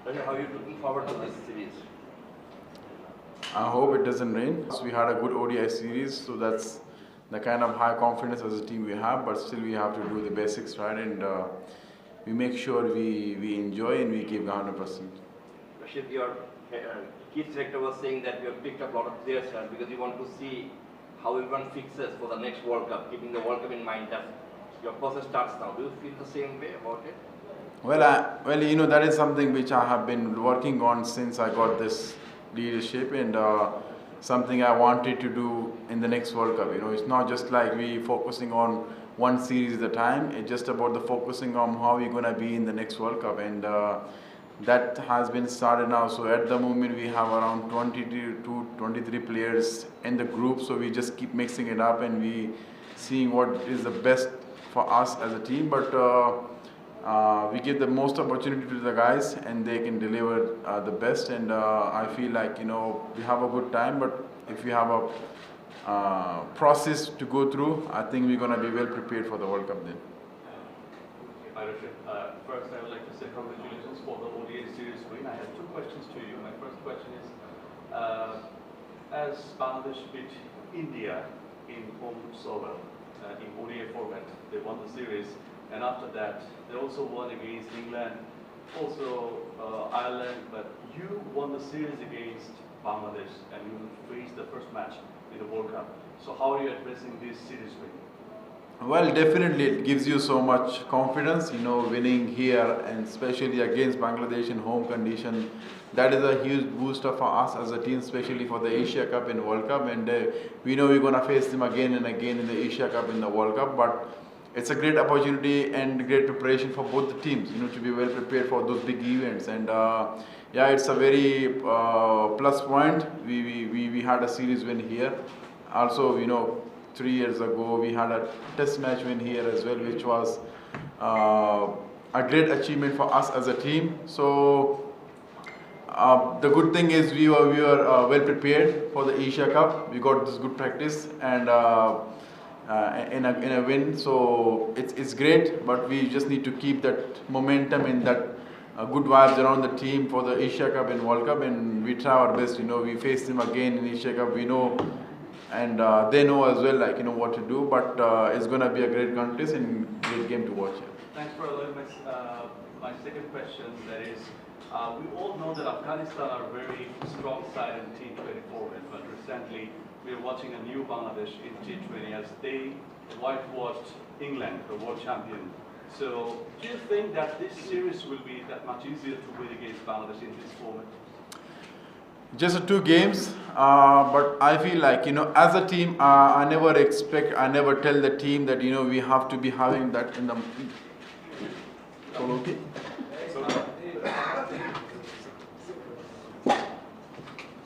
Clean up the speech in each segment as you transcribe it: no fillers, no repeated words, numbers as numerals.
How are you looking forward to this series? I hope it doesn't rain. So we had a good ODI series, so that's the kind of high confidence as a team we have, but still we have to do the basics right, and we make sure we enjoy and we give 100%. Rashid, your key director was saying that you have picked up a lot of players because you want to see how everyone fixes for the next World Cup, keeping the World Cup in mind that your process starts now. Do you feel the same way about it? Well, you know, that is something which I have been working on since I got this leadership, and something I wanted to do in the next World Cup. You know, it's not just like we focusing on one series at a time. It's just about the focusing on how we're gonna be in the next World Cup, and that has been started now. So at the moment we have around 22 to 23 players in the group. So we just keep mixing it up and we seeing what is the best for us as a team. But we give the most opportunity to the guys and they can deliver the best, and I feel like, you know, we have a good time, but if we have a process to go through, I think we're going to be well prepared for the World Cup then. Hi Rashid. First I would like to say congratulations for the ODI series win. I have two questions to you. My first question is, as Bangladesh beat India in home soil in ODI format, they won the series. And after that, they also won against England, also Ireland, but you won the series against Bangladesh and you faced the first match in the World Cup. So how are you addressing this series win? Well, definitely it gives you so much confidence, you know, winning here and especially against Bangladesh in home condition. That is a huge booster for us as a team, especially for the Asia Cup and World Cup. And we know we're going to face them again and again in the Asia Cup and the World Cup. But it's a great opportunity and great preparation for both the teams, you know, to be well prepared for those big events. And yeah, it's a very plus point. We had a series win here. Also, you know, 3 years ago we had a test match win here as well, which was a great achievement for us as a team. So the good thing is we were well prepared for the Asia Cup. We got this good practice and in a win, so it's great, but we just need to keep that momentum and that good vibes around the team for the Asia Cup and World Cup, and we try our best. You know, we face them again in Asia Cup, we know, and they know as well, like, you know, what to do, but it's going to be a great contest and great game to watch. Thanks for allowing my second question, that is, we all know that Afghanistan are a very strong side in T20 format, but recently we are watching a new Bangladesh in T20 as they whitewashed England, the world champion. So do you think that this series will be that much easier to win against Bangladesh in this format? Just 2 games, but I feel like, you know, as a team, I never tell the team that, you know, we have to be having that in the... Okay.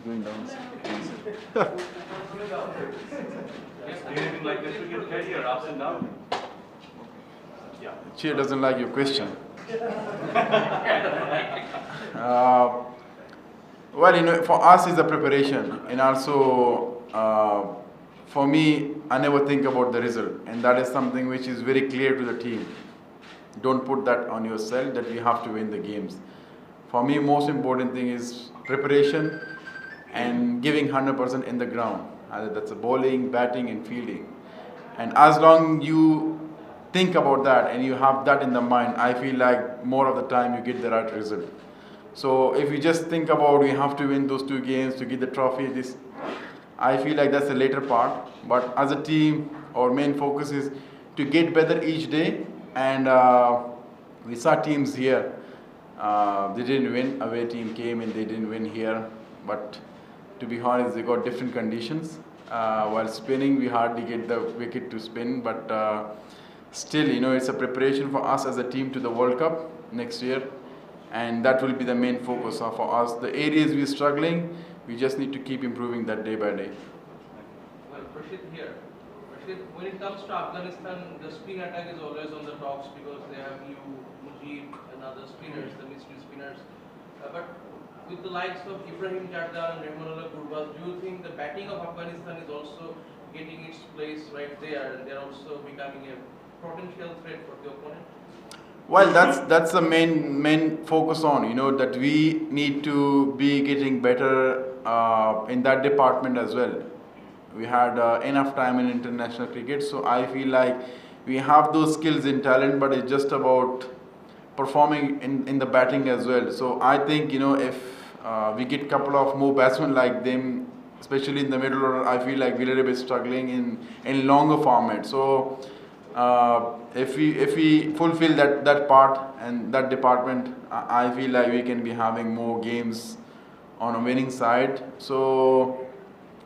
Going down. Anything like the cricket career, ups and downs? Yeah. Chair doesn't like your question. Well, you know, for us it's a preparation, and also for me, I never think about the result, and that is something which is very clear to the team. Don't put that on yourself that we have to win the games. For me, most important thing is preparation and giving 100% in the ground. Either that's a bowling, batting and fielding. And as long you think about that and you have that in the mind, I feel like more of the time you get the right result. So if you just think about we have to win those 2 games to get the trophy, I feel like that's the later part. But as a team, our main focus is to get better each day. And we saw teams here, they didn't win. Away team came and they didn't win here. But to be honest, they got different conditions. While spinning, we hardly get the wicket to spin. But still, you know, it's a preparation for us as a team to the World Cup next year. And that will be the main focus for us. The areas we're struggling, we just need to keep improving that day by day. Well, Rashid here. Rashid, when it comes to Afghanistan, the spin attack is always on the tops because they have you, Mujib, and other spinners, the mystery spinners. But with the likes of Ibrahim Jardar and Rahmanullah Gurbaz, do you think the batting of Afghanistan is also getting its place right there, and they're also becoming a potential threat for the opponent? Well, that's the main focus on, that we need to be getting better in that department as well. We had enough time in international cricket, so I feel like we have those skills and talent, but it's just about performing in the batting as well. So I think, if we get couple of more batsmen like them, especially in the middle order, I feel like we're a little bit struggling in longer format. So if we fulfill that part and that department, I feel like we can be having more games on a winning side. So,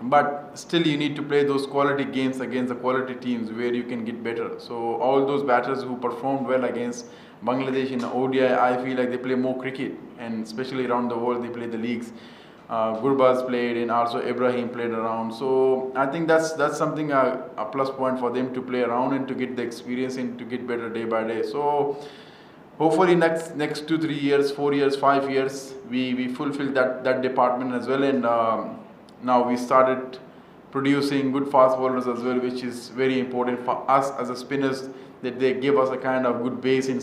but still you need to play those quality games against the quality teams where you can get better. So all those batters who performed well against Bangladesh in the ODI, I feel like they play more cricket, and especially around the world they play the leagues. Gurbaz played, and also Ibrahim played around. So I think that's something a plus point for them to play around and to get the experience and to get better day by day. So hopefully next 2-3 years, 4 years, 5 years, we fulfill that department as well. And now we started producing good fast bowlers as well, which is very important for us as a spinners, that they give us a kind of good base in